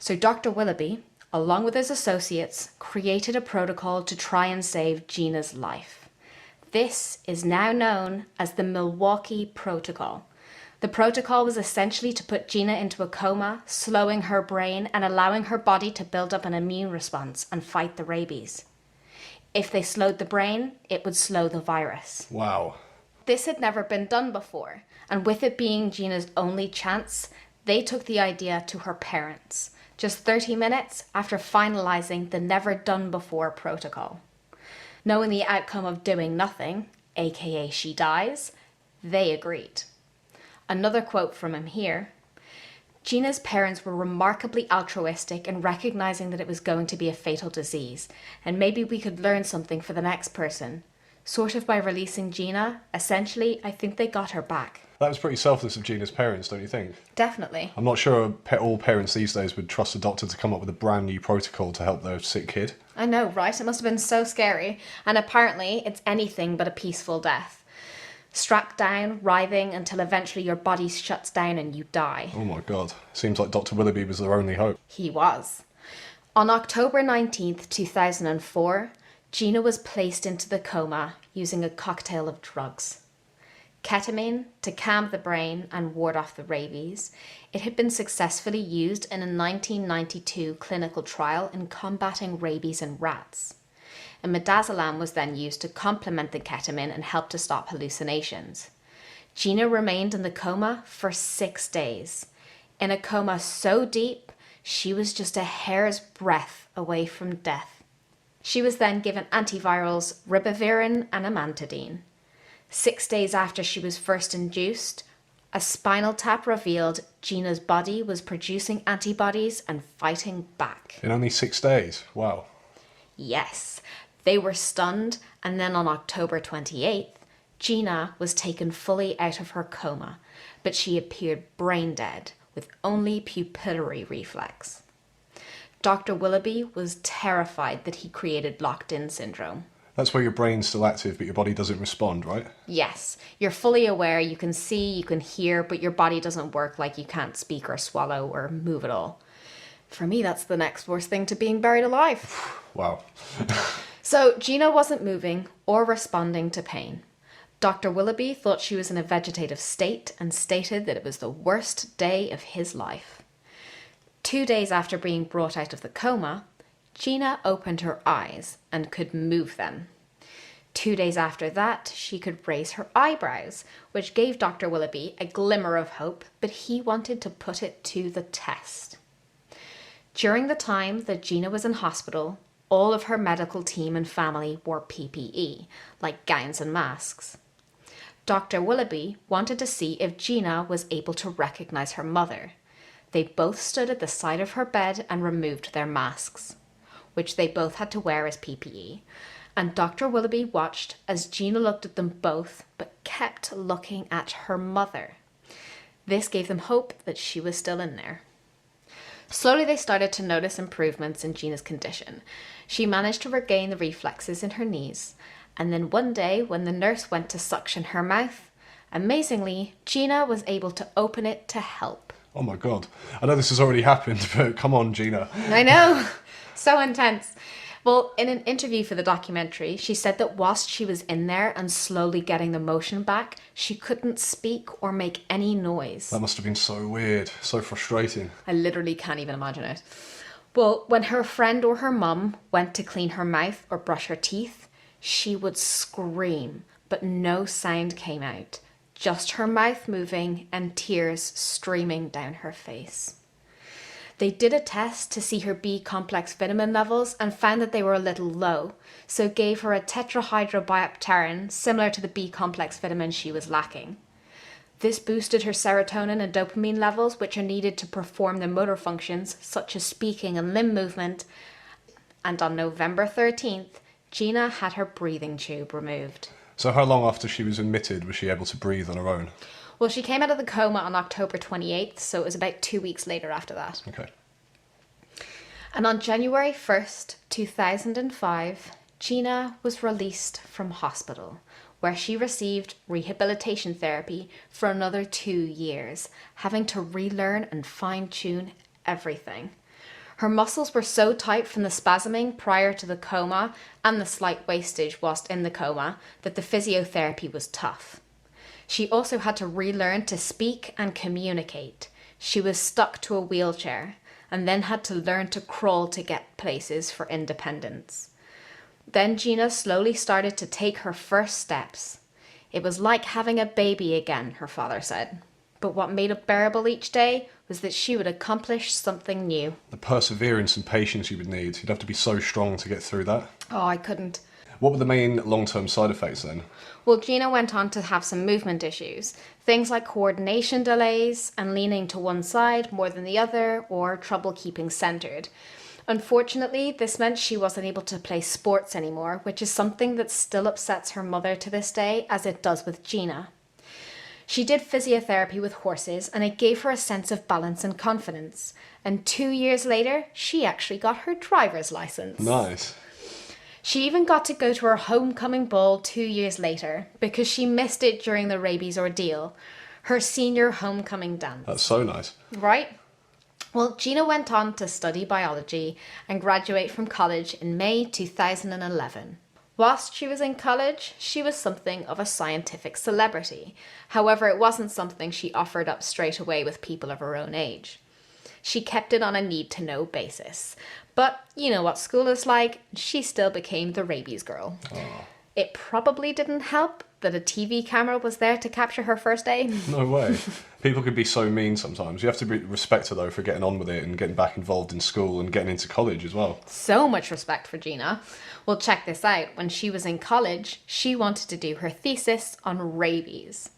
So Dr. Willoughby, along with his associates, created a protocol to try and save Jeanna's life. This is now known as the Milwaukee Protocol. The protocol was essentially to put Jeanna into a coma, slowing her brain and allowing her body to build up an immune response and fight the rabies. If they slowed the brain, it would slow the virus. Wow. This had never been done before, and with it being Jeanna's only chance, they took the idea to her parents, just 30 minutes after finalising the never-done-before protocol. Knowing the outcome of doing nothing, aka she dies, they agreed. Another quote from him here. Jeanna's parents were remarkably altruistic in recognising that it was going to be a fatal disease, and maybe we could learn something for the next person. Sort of by releasing Jeanna, essentially, I think they got her back. That was pretty selfless of Jeanna's parents, don't you think? Definitely. I'm not sure all parents these days would trust a doctor to come up with a brand new protocol to help their sick kid. I know, right? It must have been so scary. And apparently, it's anything but a peaceful death. Strapped down, writhing, until eventually your body shuts down and you die. Oh my god. Seems like Dr. Willoughby was their only hope. He was. On October 19th, 2004, Jeanna was placed into the coma using a cocktail of drugs. Ketamine to calm the brain and ward off the rabies. It had been successfully used in a 1992 clinical trial in combating rabies in rats. And midazolam was then used to complement the ketamine and help to stop hallucinations. Jeanna remained in the coma for 6 days. In a coma so deep, she was just a hair's breadth away from death. She was then given antivirals ribavirin and amantadine. 6 days after she was first induced, a spinal tap revealed Jeanna's body was producing antibodies and fighting back. In only 6 days? Wow. Yes, they were stunned, and then on October 28th, Jeanna was taken fully out of her coma, but she appeared brain dead with only pupillary reflex. Dr. Willoughby was terrified that he created locked-in syndrome. That's where your brain's still active, but your body doesn't respond, right? Yes, you're fully aware, you can see, you can hear, but your body doesn't work, like you can't speak or swallow or move at all. For me, that's the next worst thing to being buried alive. Wow. So Jeanna wasn't moving or responding to pain. Dr. Willoughby thought she was in a vegetative state and stated that it was the worst day of his life. 2 days after being brought out of the coma, Jeanna opened her eyes and could move them. 2 days after that, she could raise her eyebrows, which gave Dr. Willoughby a glimmer of hope, but he wanted to put it to the test. During the time that Jeanna was in hospital, all of her medical team and family wore PPE, like gowns and masks. Dr. Willoughby wanted to see if Jeanna was able to recognise her mother. They both stood at the side of her bed and removed their masks, which they both had to wear as PPE, and Dr. Willoughby watched as Jeanna looked at them both, but kept looking at her mother. This gave them hope that she was still in there. Slowly they started to notice improvements in Jeanna's condition. She managed to regain the reflexes in her knees, and then one day when the nurse went to suction her mouth, amazingly, Jeanna was able to open it to help. Oh my god. I know this has already happened, but come on, Jeanna. I know. So intense. Well, in an interview for the documentary, she said that whilst she was in there and slowly getting the motion back, she couldn't speak or make any noise. That must have been so weird, so frustrating. I literally can't even imagine it. Well, when her friend or her mum went to clean her mouth or brush her teeth, she would scream, but no sound came out. Just her mouth moving and tears streaming down her face. They did a test to see her B-complex vitamin levels and found that they were a little low, so gave her a tetrahydrobiopterin similar to the B-complex vitamin she was lacking. This boosted her serotonin and dopamine levels, which are needed to perform the motor functions such as speaking and limb movement. And on November 13th, Jeanna had her breathing tube removed. So how long after she was admitted was she able to breathe on her own? Well, she came out of the coma on October 28th, so it was about 2 weeks later after that. Okay. And on January 1st, 2005, Jeanna was released from hospital, where she received rehabilitation therapy for another 2 years, having to relearn and fine-tune everything. Her muscles were so tight from the spasming prior to the coma and the slight wastage whilst in the coma that the physiotherapy was tough. She also had to relearn to speak and communicate. She was stuck to a wheelchair and then had to learn to crawl to get places for independence. Then Jeanna slowly started to take her first steps. It was like having a baby again, her father said. But what made it bearable each day was that she would accomplish something new. The perseverance and patience you would need. You'd have to be so strong to get through that. Oh, I couldn't. What were the main long-term side effects then? Well, Jeanna went on to have some movement issues. Things like coordination delays and leaning to one side more than the other, or trouble keeping centered. Unfortunately, this meant she wasn't able to play sports anymore, which is something that still upsets her mother to this day, as it does with Jeanna. She did physiotherapy with horses, and it gave her a sense of balance and confidence. And 2 years later, she actually got her driver's license. Nice. She even got to go to her homecoming ball 2 years later because she missed it during the rabies ordeal, her senior homecoming dance. That's so nice. Right? Well, Jeanna went on to study biology and graduate from college in May 2011. Whilst she was in college, she was something of a scientific celebrity. However, it wasn't something she offered up straight away with people of her own age. She kept it on a need-to-know basis. But you know what school is like, she still became the rabies girl. Oh. It probably didn't help that a TV camera was there to capture her first day. No way. People can be so mean sometimes. You have to respect her though for getting on with it and getting back involved in school and getting into college as well. So much respect for Jeanna. Well, check this out. When she was in college, she wanted to do her thesis on rabies.